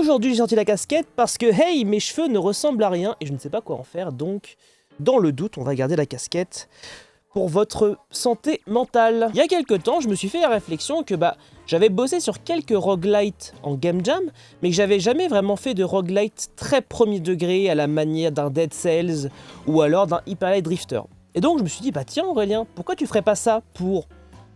Aujourd'hui j'ai sorti la casquette parce que hey, mes cheveux ne ressemblent à rien et je ne sais pas quoi en faire, donc dans le doute on va garder la casquette pour votre santé mentale. Il y a quelques temps je me suis fait la réflexion que j'avais bossé sur quelques roguelites en game jam, mais que j'avais jamais vraiment fait de roguelite très premier degré à la manière d'un Dead Cells ou alors d'un Hyper Light Drifter. Et donc je me suis dit tiens Aurélien, pourquoi tu ferais pas ça pour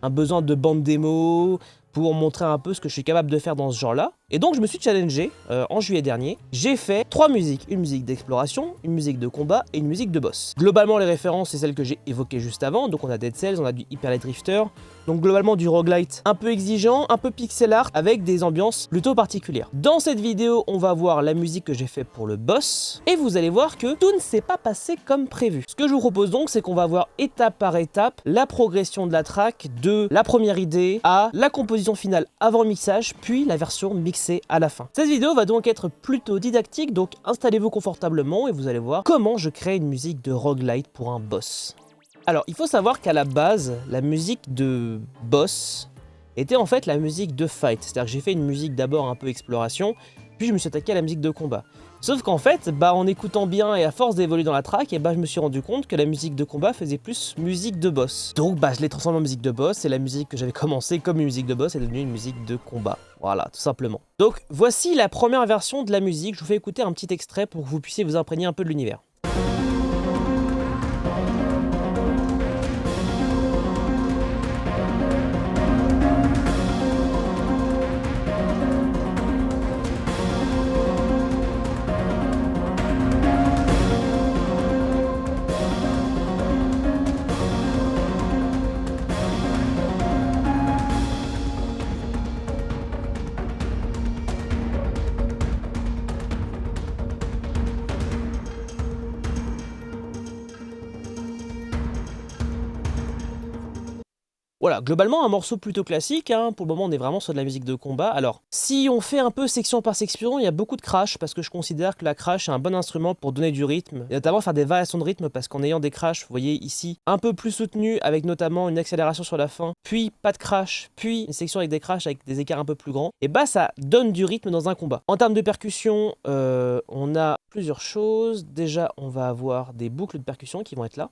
un besoin de bande démo, pour montrer un peu ce que je suis capable de faire dans ce genre-là. Et donc je me suis challengé en juillet dernier. J'ai fait 3 musiques, une musique d'exploration, une musique de combat et une musique de boss. Globalement les références c'est celles que j'ai évoquées juste avant, donc on a Dead Cells, on a du Hyper Light Drifter, donc globalement du roguelite un peu exigeant, un peu pixel art, avec des ambiances plutôt particulières. Dans cette vidéo on va voir la musique que j'ai fait pour le boss, et vous allez voir que tout ne s'est pas passé comme prévu. Ce que je vous propose donc c'est qu'on va voir étape par étape la progression de la track, de la première idée à la composition finale avant le mixage, puis la version mixée à la fin. Cette vidéo va donc être plutôt didactique, donc installez-vous confortablement et vous allez voir comment je crée une musique de roguelite pour un boss. Alors, il faut savoir qu'à la base, la musique de boss était en fait la musique de fight. C'est-à-dire que j'ai fait une musique d'abord un peu exploration, puis je me suis attaqué à la musique de combat. Sauf qu'en fait, en écoutant bien et à force d'évoluer dans la track, je me suis rendu compte que la musique de combat faisait plus musique de boss. Donc je l'ai transformée en musique de boss, et la musique que j'avais commencé comme une musique de boss est devenue une musique de combat. Voilà, tout simplement. Donc voici la première version de la musique, je vous fais écouter un petit extrait pour que vous puissiez vous imprégner un peu de l'univers. Voilà, globalement un morceau plutôt classique, pour le moment on est vraiment sur de la musique de combat. Alors, si on fait un peu section par section, il y a beaucoup de crash, parce que je considère que la crash est un bon instrument pour donner du rythme, et notamment faire des variations de rythme, parce qu'en ayant des crashs, vous voyez ici, un peu plus soutenus, avec notamment une accélération sur la fin, puis pas de crash, puis une section avec des crashs avec des écarts un peu plus grands, et ça donne du rythme dans un combat. En termes de percussion, on a plusieurs choses. Déjà, on va avoir des boucles de percussion qui vont être là.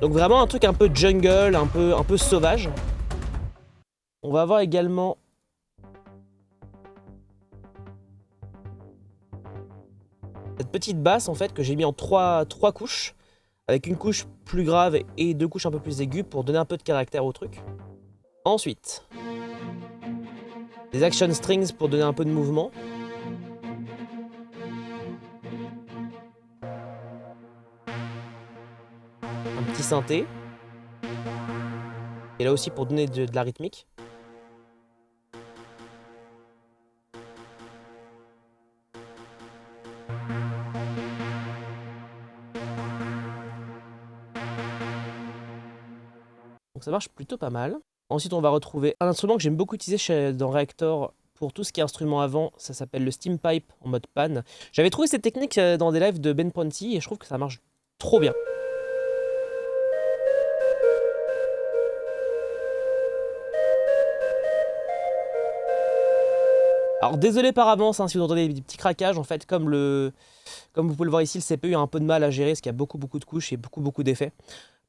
Donc vraiment un truc un peu jungle, un peu sauvage. On va avoir également cette petite basse en fait que j'ai mis en trois couches, avec une couche plus grave et 2 couches un peu plus aiguës pour donner un peu de caractère au truc. Ensuite, des action strings pour donner un peu de mouvement. Un petit synthé. Et là aussi pour donner de la rythmique. Donc ça marche plutôt pas mal. Ensuite on va retrouver un instrument que j'aime beaucoup utiliser dans Reaktor pour tout ce qui est instrument avant, ça s'appelle le Steam Pipe en mode pan. J'avais trouvé cette technique dans des lives de Ben Ponty et je trouve que ça marche trop bien. Alors désolé par avance si vous entendez des petits craquages, en fait comme vous pouvez le voir ici, le CPU a un peu de mal à gérer parce qu'il y a beaucoup de couches et beaucoup d'effets.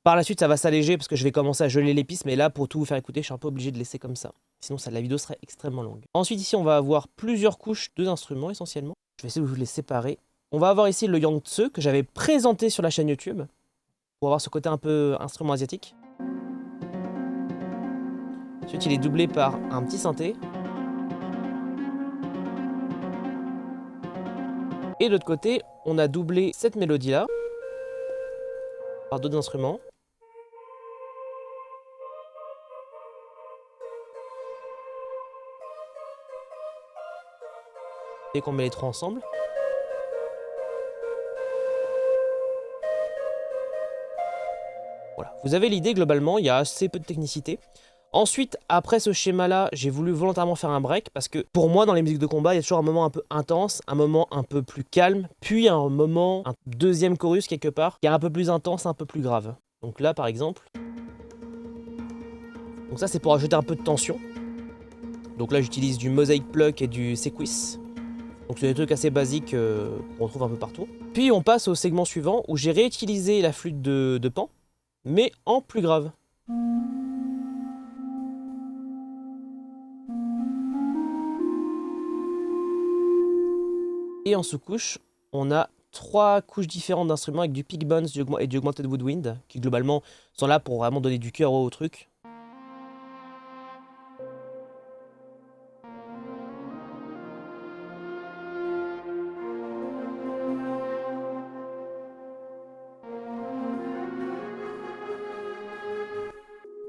Par la suite ça va s'alléger parce que je vais commencer à geler les pistes, mais là pour tout vous faire écouter je suis un peu obligé de laisser comme ça. Sinon la vidéo serait extrêmement longue. Ensuite ici on va avoir plusieurs couches d'instruments essentiellement. Je vais essayer de vous les séparer. On va avoir ici le Yangtze que j'avais présenté sur la chaîne YouTube pour avoir ce côté un peu instrument asiatique. Ensuite il est doublé par un petit synthé. Et de l'autre côté, on a doublé cette mélodie-là par d'autres instruments. Et qu'on met les trois ensemble. Voilà, vous avez l'idée globalement, il y a assez peu de technicité. Ensuite, après ce schéma-là, j'ai voulu volontairement faire un break parce que pour moi, dans les musiques de combat, il y a toujours un moment un peu intense, un moment un peu plus calme, puis un deuxième chorus quelque part, qui est un peu plus intense, un peu plus grave. Donc là par exemple. Donc ça c'est pour ajouter un peu de tension. Donc là j'utilise du Mosaic Pluck et du Sequis. Donc c'est des trucs assez basiques qu'on retrouve un peu partout. Puis on passe au segment suivant où j'ai réutilisé la flûte de Pan, mais en plus grave. Et en sous-couche, on a 3 couches différentes d'instruments avec du Pick Bones et du Augmented Woodwind, qui globalement sont là pour vraiment donner du cœur au truc.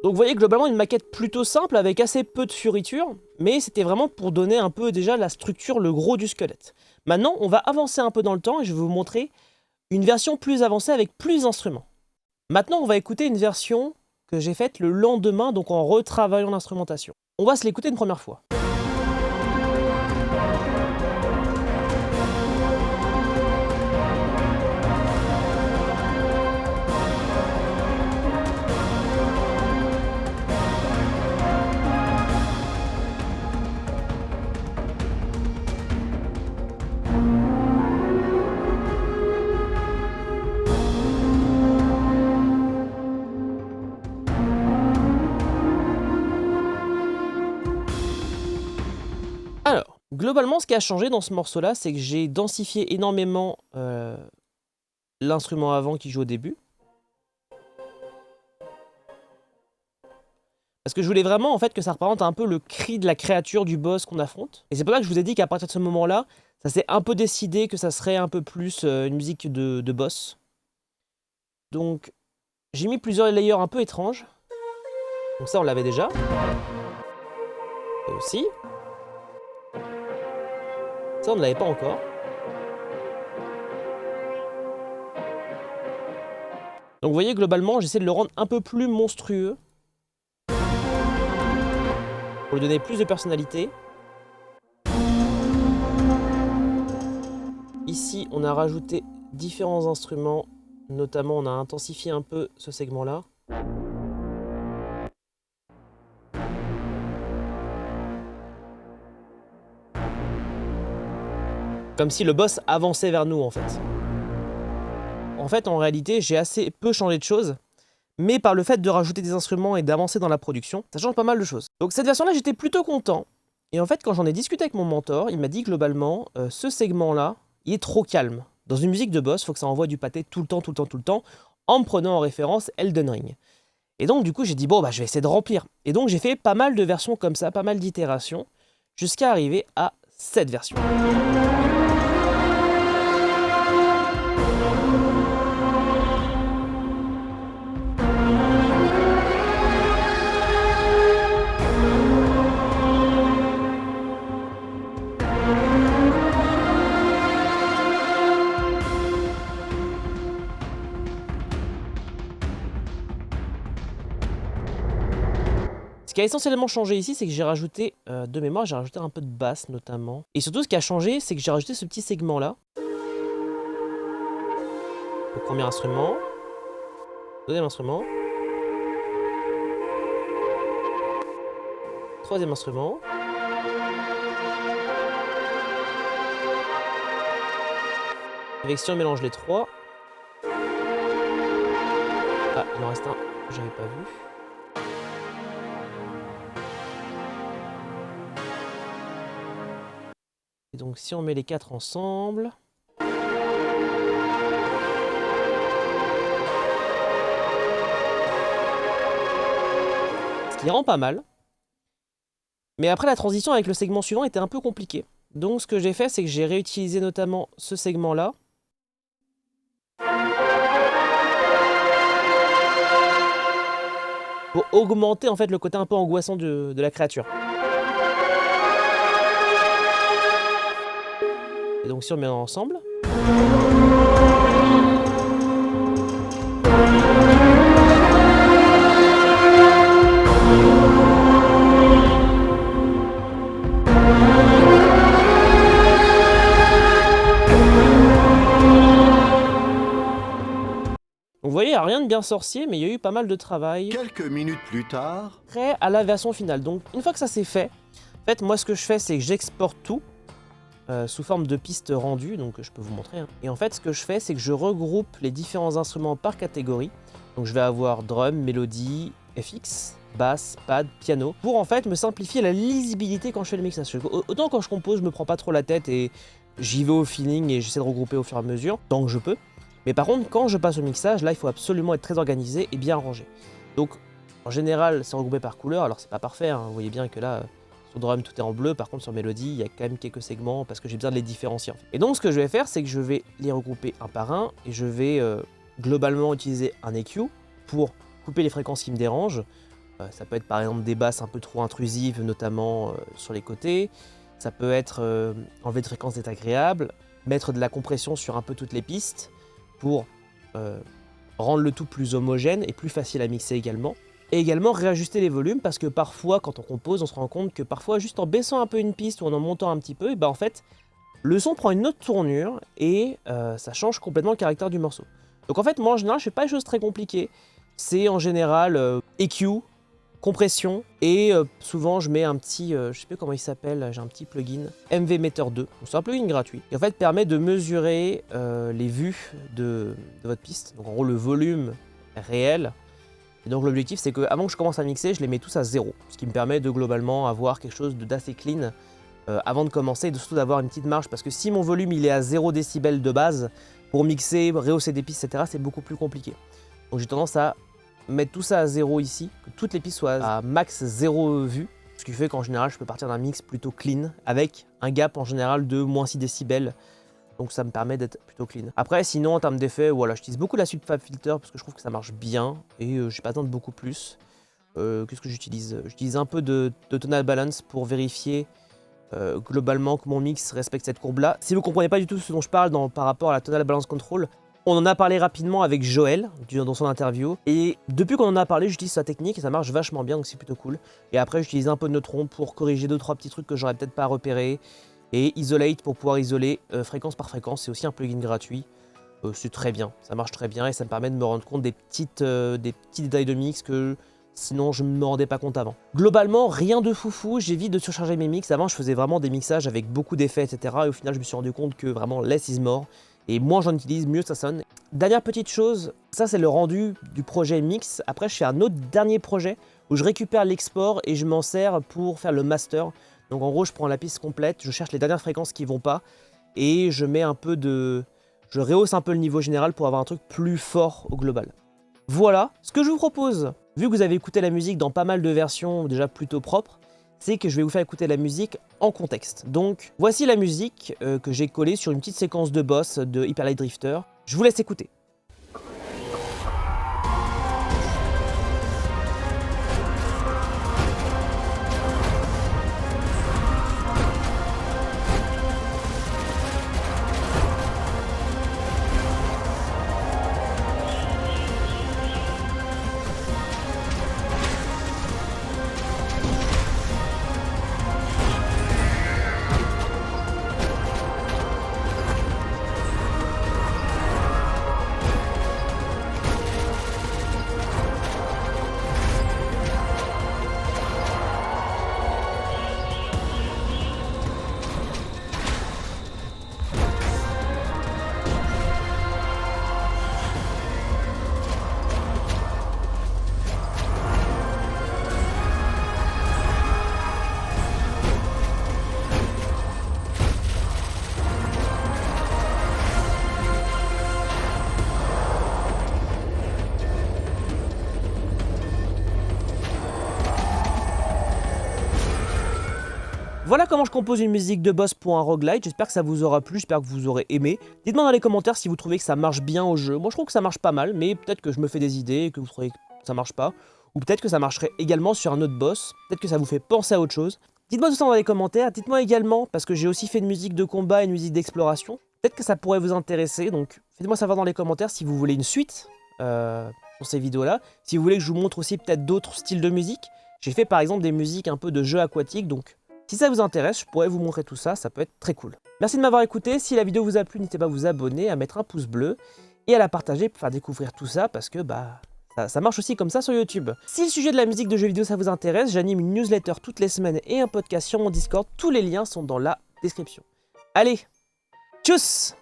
Donc vous voyez globalement une maquette plutôt simple avec assez peu de fioritures, mais c'était vraiment pour donner un peu déjà la structure, le gros du squelette. Maintenant on va avancer un peu dans le temps et je vais vous montrer une version plus avancée avec plus d'instruments. Maintenant on va écouter une version que j'ai faite le lendemain, donc en retravaillant l'instrumentation. On va se l'écouter une première fois. Alors, globalement, ce qui a changé dans ce morceau-là, c'est que j'ai densifié énormément l'instrument avant qui joue au début. Parce que je voulais vraiment en fait que ça représente un peu le cri de la créature du boss qu'on affronte. Et c'est pour ça que je vous ai dit qu'à partir de ce moment-là, ça s'est un peu décidé que ça serait un peu plus une musique de boss. Donc, j'ai mis plusieurs layers un peu étranges. Donc ça, on l'avait déjà. Ça aussi. Ça, on ne l'avait pas encore. Donc vous voyez, globalement, j'essaie de le rendre un peu plus monstrueux. Pour lui donner plus de personnalité. Ici, on a rajouté différents instruments. Notamment, on a intensifié un peu ce segment-là. Comme si le boss avançait vers nous, en fait. En fait, en réalité, j'ai assez peu changé de choses. Mais par le fait de rajouter des instruments et d'avancer dans la production, ça change pas mal de choses. Donc cette version-là, j'étais plutôt content. Et en fait, quand j'en ai discuté avec mon mentor, il m'a dit globalement, ce segment-là, il est trop calme. Dans une musique de boss, il faut que ça envoie du pâté tout le temps, en me prenant en référence Elden Ring. Et donc du coup, j'ai dit, bon, bah, je vais essayer de remplir. Et donc j'ai fait pas mal de versions comme ça, pas mal d'itérations, jusqu'à arriver à cette version. Ce qui a essentiellement changé ici, c'est que j'ai rajouté, de mémoire, j'ai rajouté un peu de basse notamment. Et surtout, ce qui a changé, c'est que j'ai rajouté ce petit segment-là. Le premier instrument. Deuxième instrument. Troisième instrument. Avec si on mélange les trois. Ah, il en reste un que j'avais pas vu. Et donc si on met les quatre ensemble... Ce qui rend pas mal. Mais après la transition avec le segment suivant était un peu compliquée. Donc ce que j'ai fait, c'est que j'ai réutilisé notamment ce segment-là. Pour augmenter en fait le côté un peu angoissant de la créature. Et donc si on met ensemble... Vous voyez, il n'y a rien de bien sorcier, mais il y a eu pas mal de travail. Quelques minutes plus tard... Prêt à la version finale. Donc une fois que ça c'est fait, en fait moi ce que je fais c'est que j'exporte tout sous forme de pistes rendues, donc je peux vous montrer. Hein. Et en fait ce que je fais c'est que je regroupe les différents instruments par catégorie. Donc je vais avoir drum, mélodie, FX, basse, pad, piano, pour en fait me simplifier la lisibilité quand je fais le mixage. Autant quand je compose je me prends pas trop la tête et j'y vais au feeling et j'essaie de regrouper au fur et à mesure, tant que je peux. Mais par contre quand je passe au mixage, là il faut absolument être très organisé et bien rangé. Donc en général c'est regroupé par couleur, alors c'est pas parfait, hein. Vous voyez bien que là... Sur drum, tout est en bleu, par contre sur mélodie, il y a quand même quelques segments parce que j'ai besoin de les différencier. En fait. Et donc ce que je vais faire, c'est que je vais les regrouper un par un et je vais globalement utiliser un EQ pour couper les fréquences qui me dérangent. Ça peut être par exemple des basses un peu trop intrusives, notamment sur les côtés. Ça peut être enlever de fréquences désagréables, mettre de la compression sur un peu toutes les pistes pour rendre le tout plus homogène et plus facile à mixer également. Et également réajuster les volumes parce que parfois quand on compose on se rend compte que parfois juste en baissant un peu une piste ou en montant un petit peu, et ben en fait le son prend une autre tournure et ça change complètement le caractère du morceau. Donc en fait moi en général je fais pas des choses très compliquées, c'est en général EQ, compression et souvent je mets un petit, je sais plus comment il s'appelle, j'ai un petit plugin MV Meter 2, c'est un plugin gratuit qui en fait permet de mesurer les vues de votre piste, donc en gros le volume réel. Et donc l'objectif c'est que avant que je commence à mixer, je les mets tous à 0, ce qui me permet de globalement avoir quelque chose d'assez clean avant de commencer et surtout d'avoir une petite marge parce que si mon volume il est à 0 décibels de base, pour mixer, rehausser des pistes, etc. c'est beaucoup plus compliqué. Donc j'ai tendance à mettre tout ça à 0 ici, que toutes les pistes soient à max 0 vues, ce qui fait qu'en général je peux partir d'un mix plutôt clean avec un gap en général de moins 6 décibels. Donc ça me permet d'être plutôt clean. Après sinon en termes d'effets, voilà, j'utilise beaucoup la suite FabFilter parce que je trouve que ça marche bien et j'ai pas besoin de beaucoup plus. Qu'est-ce que j'utilise? J'utilise un peu de tonal balance pour vérifier globalement que mon mix respecte cette courbe là. Si vous comprenez pas du tout ce dont je parle par rapport à la tonal balance control, on en a parlé rapidement avec Joël dans son interview et depuis qu'on en a parlé j'utilise sa technique et ça marche vachement bien donc c'est plutôt cool. Et après j'utilise un peu de neutron pour corriger 2-3 petits trucs que j'aurais peut-être pas repéré. Et Isolate pour pouvoir isoler fréquence par fréquence, c'est aussi un plugin gratuit. C'est très bien, ça marche très bien et ça me permet de me rendre compte des petits détails de mix que sinon je ne me rendais pas compte avant. Globalement, rien de foufou, j'évite de surcharger mes mix. Avant, je faisais vraiment des mixages avec beaucoup d'effets, etc. Et au final, je me suis rendu compte que vraiment less is more. Et moins j'en utilise, mieux ça sonne. Dernière petite chose, ça c'est le rendu du projet mix. Après, je fais un autre dernier projet où je récupère l'export et je m'en sers pour faire le master. Donc en gros, je prends la piste complète, je cherche les dernières fréquences qui vont pas et je mets un peu de... Je rehausse un peu le niveau général pour avoir un truc plus fort au global. Voilà, ce que je vous propose, vu que vous avez écouté la musique dans pas mal de versions déjà plutôt propres, c'est que je vais vous faire écouter la musique en contexte. Donc voici la musique que j'ai collée sur une petite séquence de boss de Hyper Light Drifter. Je vous laisse écouter. Voilà comment je compose une musique de boss pour un roguelite, j'espère que ça vous aura plu, j'espère que vous aurez aimé. Dites-moi dans les commentaires si vous trouvez que ça marche bien au jeu. Moi je trouve que ça marche pas mal, mais peut-être que je me fais des idées et que vous trouvez que ça marche pas. Ou peut-être que ça marcherait également sur un autre boss, peut-être que ça vous fait penser à autre chose. Dites-moi tout ça dans les commentaires, dites-moi également, parce que j'ai aussi fait une musique de combat et une musique d'exploration, peut-être que ça pourrait vous intéresser, donc faites-moi savoir dans les commentaires si vous voulez une suite sur ces vidéos-là, si vous voulez que je vous montre aussi peut-être d'autres styles de musique. J'ai fait par exemple des musiques un peu de jeux aquatiques, donc si ça vous intéresse, je pourrais vous montrer tout ça, ça peut être très cool. Merci de m'avoir écouté, si la vidéo vous a plu, n'hésitez pas à vous abonner, à mettre un pouce bleu, et à la partager pour faire découvrir tout ça, parce que ça marche aussi comme ça sur YouTube. Si le sujet de la musique de jeux vidéo ça vous intéresse, j'anime une newsletter toutes les semaines et un podcast sur mon Discord, tous les liens sont dans la description. Allez, tchuss!